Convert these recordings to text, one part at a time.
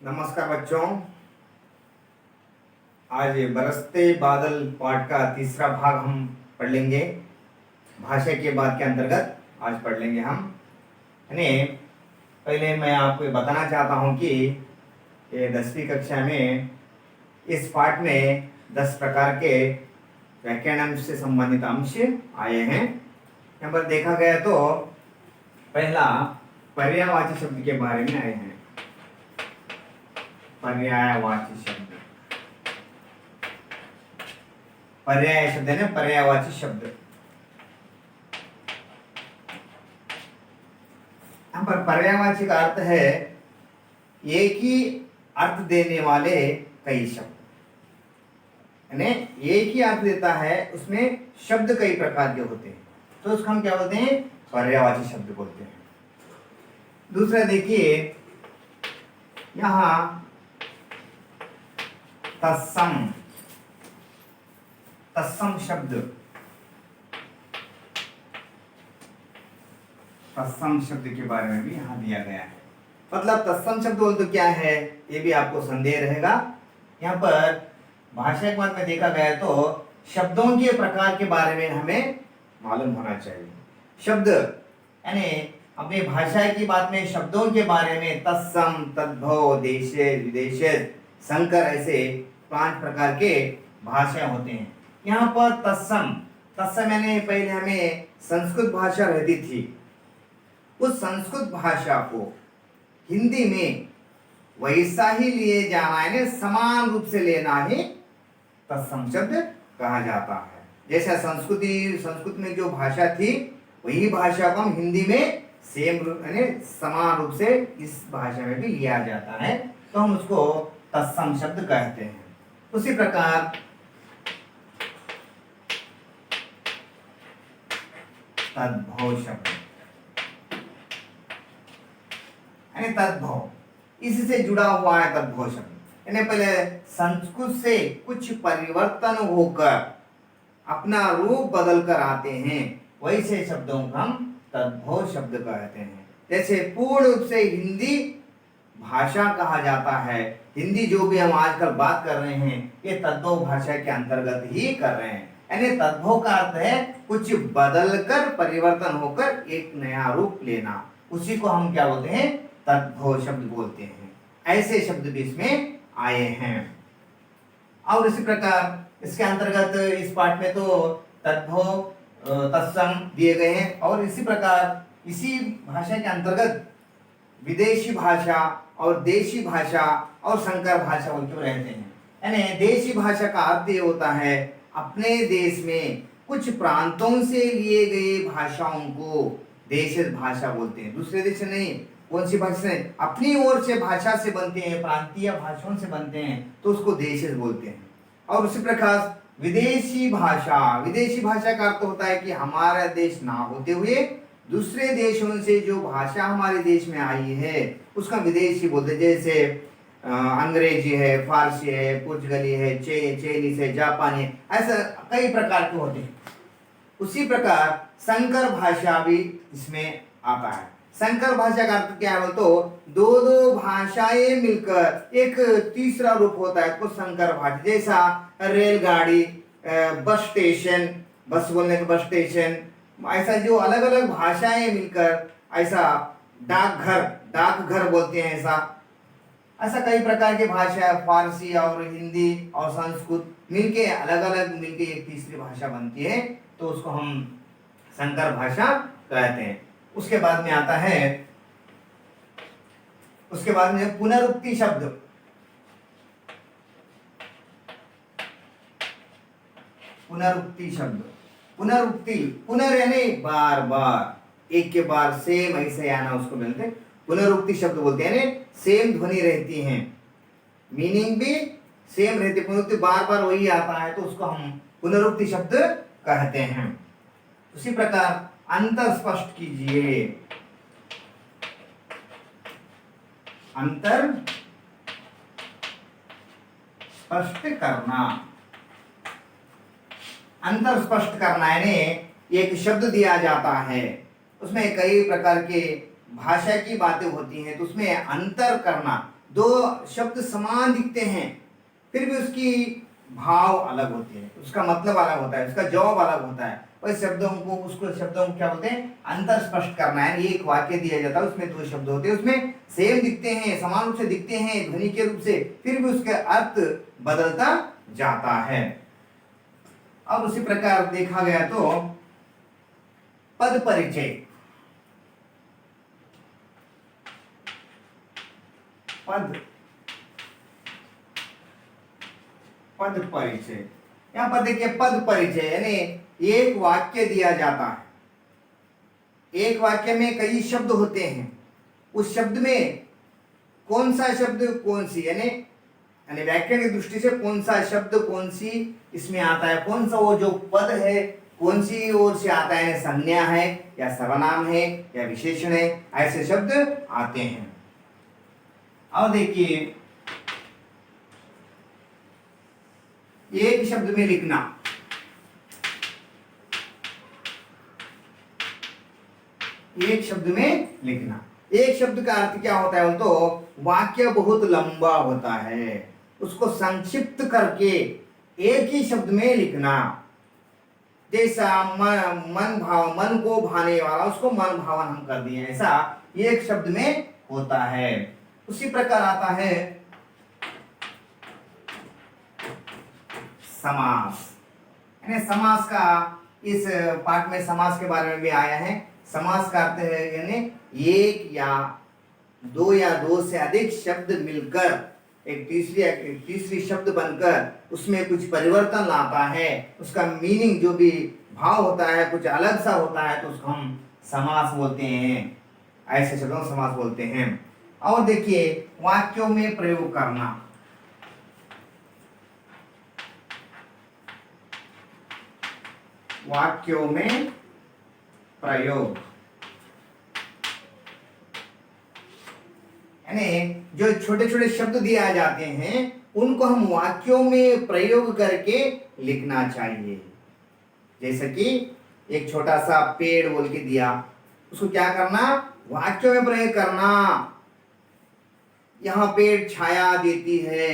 नमस्कार बच्चों। आज बरसते बादल पाठ का तीसरा भाग हम पढ़ लेंगे। भाषा के बाद के अंतर्गत आज पढ़ लेंगे हम। यानी पहले मैं आपको ये बताना चाहता हूँ कि ये 10वीं कक्षा में इस पाठ में 10 प्रकार के व्याकरण अंश से संबंधित अंश आए हैं। यहाँ पर देखा गया तो पहला पर्यायवाची शब्द के बारे में आए हैं। पर्यायवाची शब्द, पर्याय शब्द है ना, पर्यायवाची शब्द। यहाँ पर पर्यायवाची का अर्थ है एक ही अर्थ देने वाले कई शब्द, यानी एक ही अर्थ देता है, उसमें शब्द कई प्रकार के होते हैं, तो उसको हम क्या बोलते हैं? पर्यायवाची शब्द बोलते हैं। दूसरा देखिए, यहां तत्सम, तत्सम शब्द, तत्सम शब्द के बारे में भी यहां दिया गया है। मतलब तत्सम शब्द बोल तो क्या है, ये भी आपको संदेह रहेगा। यहाँ पर भाषा के बारे में देखा गया तो शब्दों के प्रकार के बारे में हमें मालूम होना चाहिए। शब्द यानी अपनी भाषा की बात में शब्दों के बारे में तत्सम, तद्भव, देशे, विदेशे, संकर, ऐसे 5 प्रकार के भाषा होते हैं। यहाँ पर तत्सम, तत्सम यानी पहले हमें संस्कृत भाषा रहती थी, उस संस्कृत भाषा को हिंदी में वैसा ही लिए जाना, यानी समान रूप से लेना ही तत्सम शब्द कहा जाता है। जैसा संस्कृत में जो भाषा थी वही भाषा को हम हिंदी में सेम यानी समान रूप से इस भाषा में भी लिया जाता है, तो हम उसको तत्सम शब्द कहते हैं। उसी प्रकार तद्भव शब्द, यानी तद्भव, इससे जुड़ा हुआ है तद्भव शब्द। यानी पहले संस्कृत से कुछ परिवर्तन होकर अपना रूप बदल कर आते हैं, वैसे शब्दों को हम तद्भव शब्द कहते हैं। जैसे पूर्ण रूप से हिंदी भाषा कहा जाता है, हिंदी जो भी हम आजकल बात कर रहे हैं ये तद्भव भाषा के अंतर्गत ही कर रहे हैं। यानी तद्भव का अर्थ है कुछ बदलकर, परिवर्तन होकर एक नया रूप लेना, उसी को हम क्या बोलते हैं? तद्भव शब्द बोलते हैं। ऐसे शब्द भी इसमें आए हैं। और इसी प्रकार इसके अंतर्गत इस पाठ में तो तद्भव, तत्सम दिए गए हैं, और इसी प्रकार इसी भाषा के अंतर्गत विदेशी भाषा और देशी भाषा और संकर भाषा बोल के रहते हैं। यानी देशी भाषा का अर्थ ये होता है अपने देश में कुछ प्रांतों से लिए गए भाषाओं को देश भाषा बोलते हैं। दूसरे देश से नहीं, कौन सी भाषा से? अपनी ओर से भाषा से बनते हैं, प्रांतीय भाषाओं से बनते हैं, तो उसको देश बोलते हैं। और उसी प्रकार विदेशी भाषा, विदेशी भाषा का अर्थ होता है कि हमारा देश ना होते हुए दूसरे देशों से जो भाषा हमारे देश में आई है उसका विदेशी बोलते हैं। जैसे अंग्रेजी है, फारसी है, पुर्तगाली है, चाइनीज है, जापानी है, ऐसा कई प्रकार के होते हैं। उसी प्रकार संकर भाषा भी इसमें आता है। संकर भाषा का अर्थ क्या है बोल तो दो भाषाएं मिलकर एक तीसरा रूप होता है, कुछ संकर भाषा। जैसा रेलगाड़ी, बस स्टेशन, बस बोलने के बस स्टेशन, ऐसा जो अलग अलग भाषाएं मिलकर, ऐसा डाकघर, डाकघर बोलते हैं, ऐसा कई प्रकार की भाषा, फारसी और हिंदी और संस्कृत मिलके अलग अलग मिलके एक तीसरी भाषा बनती है, तो उसको हम संकर भाषा कहते हैं। उसके बाद में आता है, उसके बाद में पुनरुक्ति शब्द। पुनरुक्ति शब्द, पुनरुक्ति, पुनर यानी बार बार, एक के बार सेम ऐसे आना, उसको मिलते हैं पुनरुक्ति शब्द बोलते हैं। यानी सेम ध्वनि रहती है, मीनिंग भी सेम रहती है, पुनरुक्ति बार बार वही आता है, तो उसको हम पुनरुक्ति शब्द कहते हैं। उसी प्रकार अंतर स्पष्ट कीजिए, अंतर स्पष्ट करना, अंतर स्पष्ट करना यानी एक शब्द दिया जाता है, उसमें कई प्रकार के भाषा की बातें होती हैं, तो उसमें अंतर करना, दो शब्द समान दिखते हैं फिर भी उसकी भाव अलग होते हैं, उसका मतलब अलग होता है, उसका जवाब अलग होता है। और उसको शब्दों को क्या बोलते हैं, अंतर स्पष्ट करना है। एक वाक्य दिया जाता है, उसमें दो शब्द होते हैं, उसमें सेम दिखते हैं, समान रूप से दिखते हैं ध्वनि के रूप से, फिर भी उसका अर्थ बदलता जाता है। अब उसी प्रकार देखा गया तो पद परिचय, पद पद परिचय, यहां पर देखिए पद परिचय यानी एक वाक्य दिया जाता है, एक वाक्य में कई शब्द होते हैं, उस शब्द में कौन सा शब्द कौन सी यानी व्याकरण की दृष्टि से कौन सा शब्द कौन सी इसमें आता है, कौन सा वो जो पद है कौन सी ओर से आता है, संज्ञा है या सर्वनाम है या विशेषण है, ऐसे शब्द आते हैं। अब देखिए एक शब्द में लिखना, एक शब्द में लिखना, एक शब्द का अर्थ क्या होता है, तो वाक्य बहुत लंबा होता है, उसको संक्षिप्त करके एक ही शब्द में लिखना। जैसा मन को भाने वाला उसको मन भावन हम कर दिए, ऐसा एक शब्द में होता है। उसी प्रकार आता है समास, यानी समास का इस पाठ में समास के बारे में भी आया है। समास का अर्थ है यानी एक या दो से अधिक शब्द मिलकर एक तीसरी शब्द बनकर उसमें कुछ परिवर्तन लाता है, उसका मीनिंग जो भी भाव होता है कुछ अलग सा होता है, तो उसको हम समास बोलते हैं, ऐसे शब्दों को समास बोलते हैं। और देखिए वाक्यों में प्रयोग करना, वाक्यों में प्रयोग यानी जो छोटे छोटे शब्द दिए जाते हैं उनको हम वाक्यों में प्रयोग करके लिखना चाहिए। जैसे कि एक छोटा सा पेड़ बोल के दिया, उसको क्या करना, वाक्यों में प्रयोग करना। यहाँ पेड़ छाया देती है,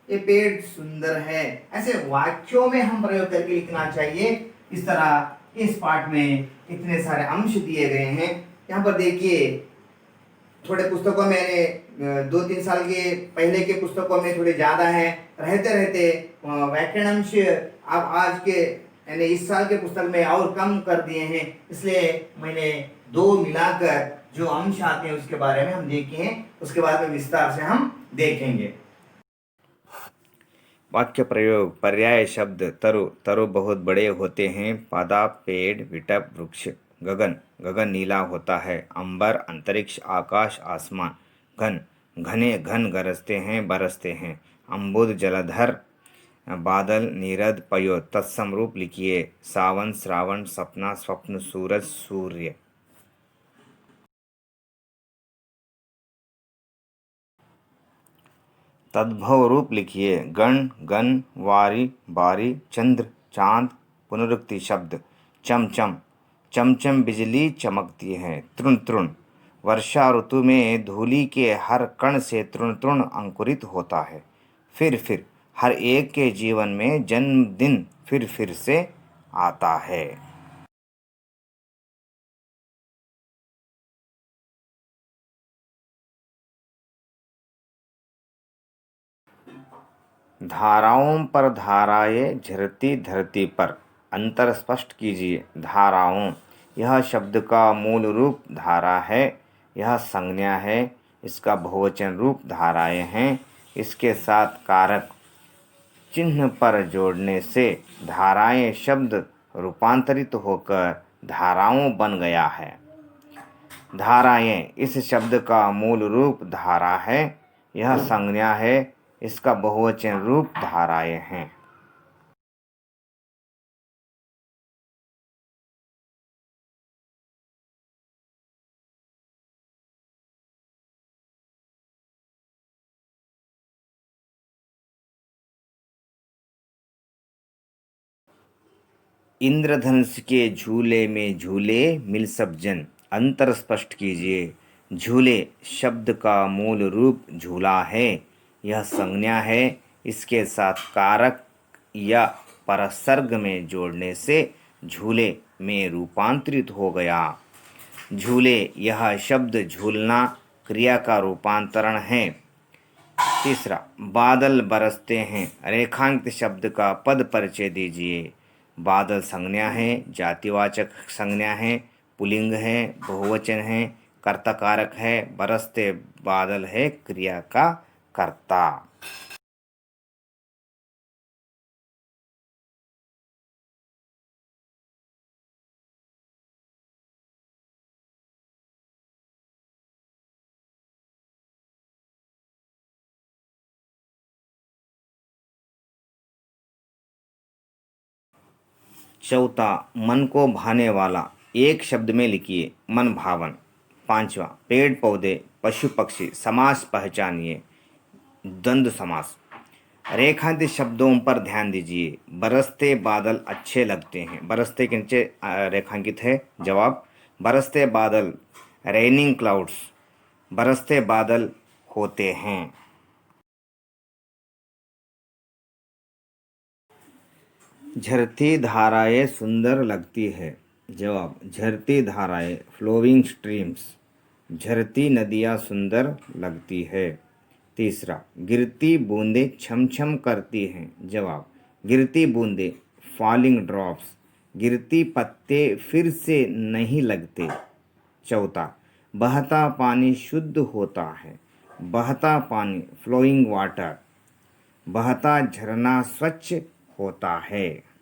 ये पेड़ सुंदर है, ऐसे वाक्यों में हम प्रयोग करके लिखना चाहिए। इस तरह इस पाठ में इतने सारे अंश दिए गए हैं। यहाँ पर देखिए थोड़े पुस्तकों में 2-3 साल के पहले के पुस्तकों में थोड़े ज्यादा है, रहते रहते व्याकरण अंश अब आज के यानी इस साल के पुस्तक में और कम कर दिए हैं, इसलिए मैंने दो मिलाकर जो अंश आते हैं उसके बारे में हम देखे हैं, उसके बाद में विस्तार से हम देखेंगे। वाक्य प्रयोग, पर्याय शब्द तरु, तरु बहुत बड़े होते हैं, पौधा पेड़ विटप वृक्ष, गगन, गगन नीला होता है, अंबर अंतरिक्ष आकाश आसमान, घन, घने घन गरजते हैं बरसते हैं, अम्बुद जलधर बादल नीरद पयो, तत्सम रूप लिखिए, सावन श्रावण सपना स्वप्न सूरज सूर्य। तद्भव रूप लिखिए, गण गण वारी बारी चंद्र चांद पुनरुक्ति शब्द, चमचम, चमचम बिजली चमकती है, तृण तृण, वर्षा ऋतु में धूलि के हर कण से तृण तृण अंकुरित होता है, फिर हर एक के जीवन में जन्मदिन फिर से आता है। धाराओं पर धाराएं झरती धरती पर, अंतर स्पष्ट कीजिए। धाराओं, यह शब्द का मूल रूप धारा है, यह संज्ञा है, इसका बहुवचन रूप धाराएं हैं, इसके साथ कारक चिन्ह पर जोड़ने से धाराएं शब्द रूपांतरित होकर धाराओं बन गया है। धाराएं, इस शब्द का मूल रूप धारा है, यह संज्ञा है, इसका बहुवचन रूप धाराएं हैं। इंद्रधनुष के झूले में झूले मिल सब जन, अंतर स्पष्ट कीजिए। झूले शब्द का मूल रूप झूला है। यह संज्ञा है। इसके साथ कारक या परसर्ग में जोड़ने से झूले में रूपांतरित हो गया। झूले यह शब्द झूलना क्रिया का रूपांतरण है। तीसरा, बादल बरसते हैं। रेखांकित शब्द का पद परिचय दीजिए। बादल संज्ञा है, जातिवाचक संज्ञा है, पुल्लिंग है, बहुवचन है, कर्ता कारक है। बरसते बादल है क्रिया का कर्ता। चौथा, मन को भाने वाला। एक शब्द में लिखिए मन भावन। पांचवा, पेड़ पौधे पशु पक्षी समास पहचानिए। द्वंद्व समास। रेखांकित शब्दों पर ध्यान दीजिए। बरसते बादल अच्छे लगते हैं। बरसते के नीचे रेखांकित है जवाब। बरसते बादल रेनिंग क्लाउड्स बरसते बादल होते हैं। झरती धाराएं सुंदर लगती है। जवाब, झरती धाराएं फ्लोइंग स्ट्रीम्स। झरती नदियाँ सुंदर लगती है। तीसरा, गिरती बूंदें छम छम करती हैं। जवाब, गिरती बूंदें फॉलिंग ड्रॉप्स। गिरती पत्ते फिर से नहीं लगते। चौथा, बहता पानी शुद्ध होता है। बहता पानी फ्लोइंग वाटर। बहता झरना स्वच्छ होता है।